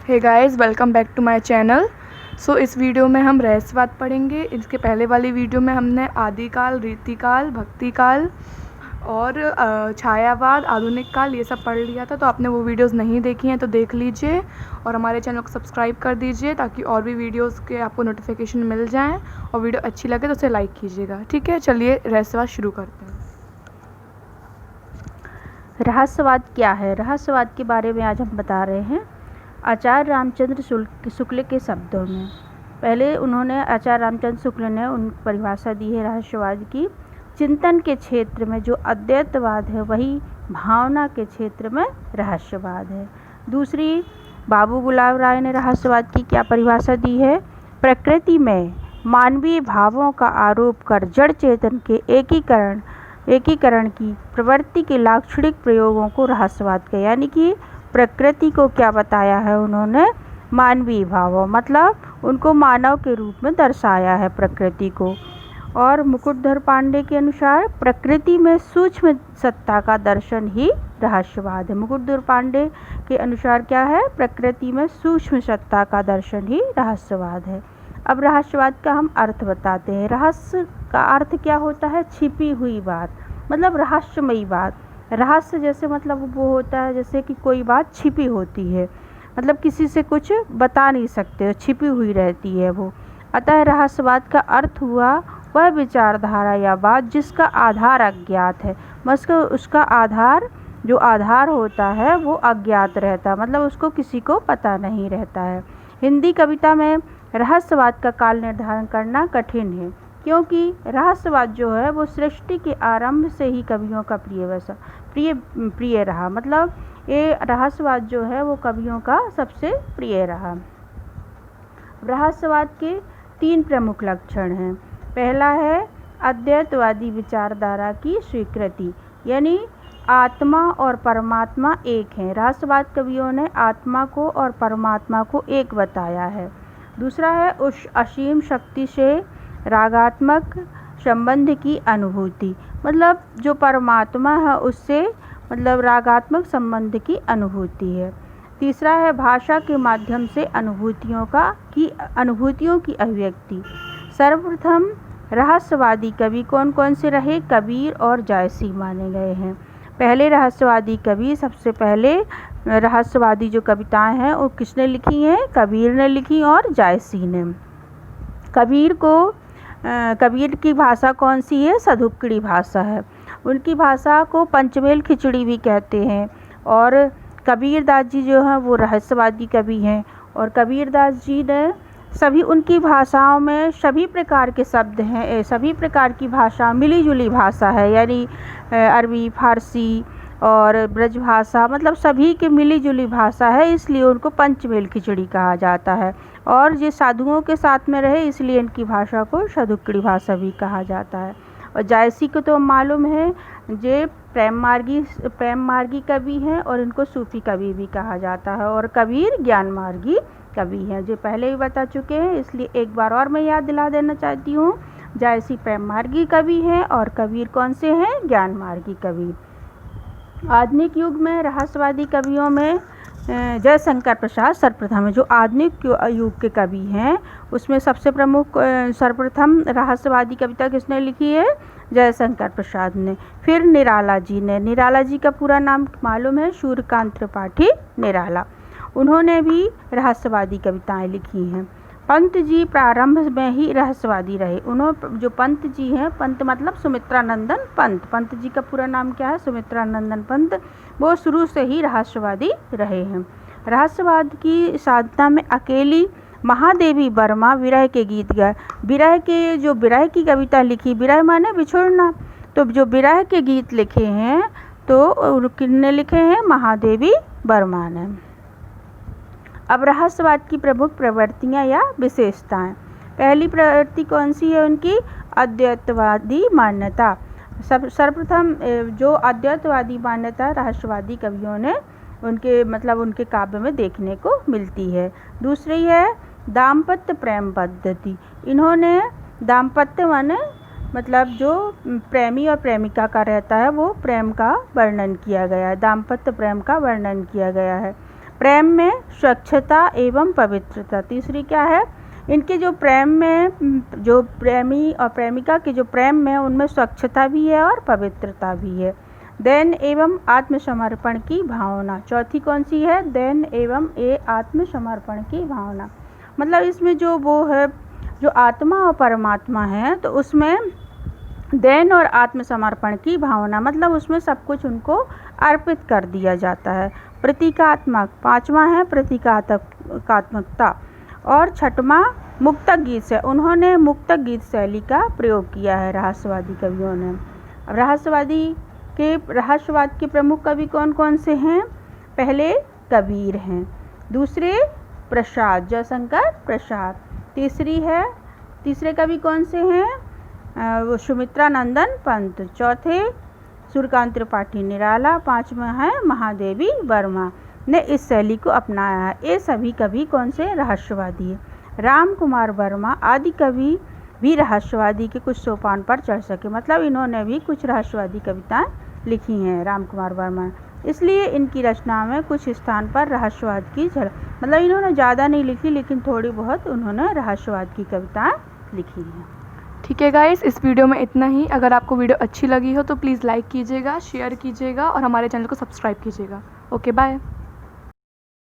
Hey guys, welcome back to my channel. So इस video में हम रहस्यवाद पढ़ेंगे। इसके पहले वाली वीडियो में हमने आदिकाल, रीतिकाल, भक्तिकाल और छायावाद, आधुनिक काल ये सब पढ़ लिया था। तो आपने वो वीडियोस नहीं देखी हैं तो देख लीजिए और हमारे चैनल को सब्सक्राइब कर दीजिए ताकि और भी वीडियोस के आपको नोटिफिकेशन मिल जाएं। और वीडियो अच्छी लगे तो उसे लाइक कीजिएगा। ठीक है, चलिए रहस्यवाद शुरू करते हैं। रहस्यवाद क्या है? रहस्यवाद के बारे में आज हम बता रहे हैं आचार्य रामचंद्र शुक्ल के शब्दों में। पहले उन्होंने आचार्य रामचंद्र शुक्ल ने उन परिभाषा दी है रहस्यवाद की। चिंतन के क्षेत्र में जो अद्वैतवाद है वही भावना के क्षेत्र में रहस्यवाद है। दूसरी, बाबू गुलाब राय ने रहस्यवाद की क्या परिभाषा दी है? प्रकृति में मानवीय भावों का आरोप कर जड़ चेतन के एकीकरण की प्रवृत्ति के लाक्षणिक प्रयोगों को रहस्यवाद कहा। यानी कि प्रकृति को क्या बताया है उन्होंने? मानवीय भावों, मतलब उनको मानव के रूप में दर्शाया है प्रकृति को। और मुकुटधर पांडे के अनुसार प्रकृति में सूक्ष्म सत्ता का दर्शन ही रहस्यवाद है। मुकुटधर पांडे के अनुसार क्या है? प्रकृति में सूक्ष्म सत्ता का दर्शन ही रहस्यवाद है। अब रहस्यवाद का हम अर्थ बताते हैं। रहस्य का अर्थ क्या होता है? छिपी हुई बात, मतलब रहस्यमयी बात। रहस्य जैसे मतलब वो होता है जैसे कि कोई बात छिपी होती है, मतलब किसी से कुछ बता नहीं सकते, छिपी हुई रहती है वो। अतः रहस्यवाद का अर्थ हुआ वह विचारधारा या बात जिसका आधार अज्ञात है, मतलब उसका आधार जो आधार होता है वो अज्ञात रहता है, मतलब उसको किसी को पता नहीं रहता है। हिंदी कविता में रहस्यवाद का काल निर्धारण करना कठिन है, क्योंकि रहस्यवाद जो है वो सृष्टि के आरंभ से ही कवियों का प्रिय रहा। मतलब ये रहस्यवाद जो है वो कवियों का सबसे प्रिय रहा। रहस्यवाद के 3 प्रमुख लक्षण हैं। पहला है अद्वैतवादी विचारधारा की स्वीकृति, यानी आत्मा और परमात्मा एक हैं। रहस्यवाद कवियों ने आत्मा को और परमात्मा को एक बताया है। दूसरा है उस असीम शक्ति से रागात्मक संबंध की अनुभूति, मतलब जो परमात्मा है उससे मतलब रागात्मक संबंध की अनुभूति है। तीसरा है भाषा के माध्यम से अनुभूतियों की अभिव्यक्ति। सर्वप्रथम रहस्यवादी कवि कौन कौन से रहे? कबीर और जायसी माने गए हैं। पहले रहस्यवादी कवि, सबसे पहले रहस्यवादी जो कविताएं हैं वो किसने लिखी हैं? कबीर ने लिखी और जायसी ने। कबीर की भाषा कौन सी है? सधुक्कड़ी भाषा है। उनकी भाषा को पंचमेल खिचड़ी भी कहते हैं। और कबीरदास जी जो हैं वो रहस्यवादी कवि हैं। और कबीरदास जी ने सभी उनकी भाषाओं में सभी प्रकार के शब्द हैं, सभी प्रकार की भाषा मिली जुली भाषा है, यानी अरबी, फारसी और ब्रज भाषा, मतलब सभी की मिली जुली भाषा है, इसलिए उनको पंचमेल खिचड़ी कहा जाता है। और ये साधुओं के साथ में रहे इसलिए इनकी भाषा को सधुक्कड़ी भाषा भी कहा जाता है। और जायसी को तो मालूम है, ये प्रेम मार्गी कवि हैं और इनको सूफी कवि भी कहा जाता है। और कबीर ज्ञान मार्गी कवि हैं, जो पहले ही बता चुके हैं, इसलिए एक बार और मैं याद दिला देना चाहती हूँ। जायसी प्रेम मार्गी कवि हैं और कबीर कौन से हैं? ज्ञान मार्गी कवि। आधुनिक युग में रहस्यवादी कवियों में जयशंकर प्रसाद सर्वप्रथम है। जो आधुनिक युग के कवि हैं उसमें सबसे प्रमुख सर्वप्रथम रहस्यवादी कविता किसने लिखी है? जयशंकर प्रसाद ने। फिर निराला जी ने। निराला जी का पूरा नाम मालूम है? सूर्यकांत त्रिपाठी निराला। उन्होंने भी रहस्यवादी कविताएं लिखी हैं। पंत जी प्रारंभ में ही रहस्यवादी रहे। जो पंत जी हैं, पंत मतलब सुमित्रानंदन पंत, पंत जी का पूरा नाम क्या है? सुमित्रानंदन पंत। वो शुरू से ही रहस्यवादी रहे हैं। रहस्यवाद की साधना में अकेली महादेवी वर्मा विरह के गीत गाए। विरह की कविता लिखी, विरह माने बिछुड़ना, तो जो विरह के गीत लिखे हैं तो किसने लिखे हैं? महादेवी वर्मा ने। अब रहस्यवाद की प्रमुख प्रवृत्तियाँ या विशेषताएं। पहली प्रवृत्ति कौन सी है उनकी? अद्वैतवादी मान्यता। सर्वप्रथम जो अद्वैतवादी मान्यता रहस्यवादी कवियों ने उनके काव्य में देखने को मिलती है। दूसरी है दाम्पत्य प्रेम पद्धति। इन्होंने दाम्पत्य माने मतलब जो प्रेमी और प्रेमिका का रहता है वो प्रेम का वर्णन किया गया है, दाम्पत्य प्रेम का वर्णन किया गया है। प्रेम में स्वच्छता एवं पवित्रता। तीसरी क्या है, इनके जो प्रेम में, जो प्रेमी और प्रेमिका के जो प्रेम में, उनमें स्वच्छता भी है और पवित्रता भी है। देन एवं आत्मसमर्पण की भावना। चौथी कौन सी है, देन एवं आत्मसमर्पण की भावना। मतलब इसमें जो वो है, जो आत्मा और परमात्मा है, तो उसमें देन और आत्मसमर्पण की भावना, मतलब उसमें सब कुछ उनको अर्पित कर दिया जाता है। प्रतीकात्मक, पांचवा है प्रतीकात्मकता। और छठवां मुक्तक गीत से, उन्होंने मुक्तक गीत शैली का प्रयोग किया है रहस्यवादी कवियों ने। रहस्यवाद के प्रमुख कवि कौन कौन से हैं? पहले कबीर हैं, दूसरे प्रसाद, जयशंकर प्रसाद। तीसरे कवि कौन से हैं? वो सुमित्रा नंदन पंत। चौथे सूर्यकांत त्रिपाठी निराला। पांचवा है महादेवी वर्मा ने इस शैली को अपनाया है। ये सभी कवि कौन से? रहस्यवादी है। राम कुमार वर्मा आदि कवि भी रहस्यवादी के कुछ सोपान पर चढ़ सके, मतलब इन्होंने भी कुछ रहस्यवादी कविताएं लिखी हैं राम कुमार वर्मा, इसलिए इनकी रचना में कुछ स्थान पर रहस्यवाद की झलक, मतलब इन्होंने ज़्यादा नहीं लिखी लेकिन थोड़ी बहुत उन्होंने रहस्यवाद की कविताएं लिखी हैं। ठीक है गाइस, इस वीडियो में इतना ही। अगर आपको वीडियो अच्छी लगी हो तो प्लीज़ लाइक कीजिएगा, शेयर कीजिएगा और हमारे चैनल को सब्सक्राइब कीजिएगा। Okay, bye.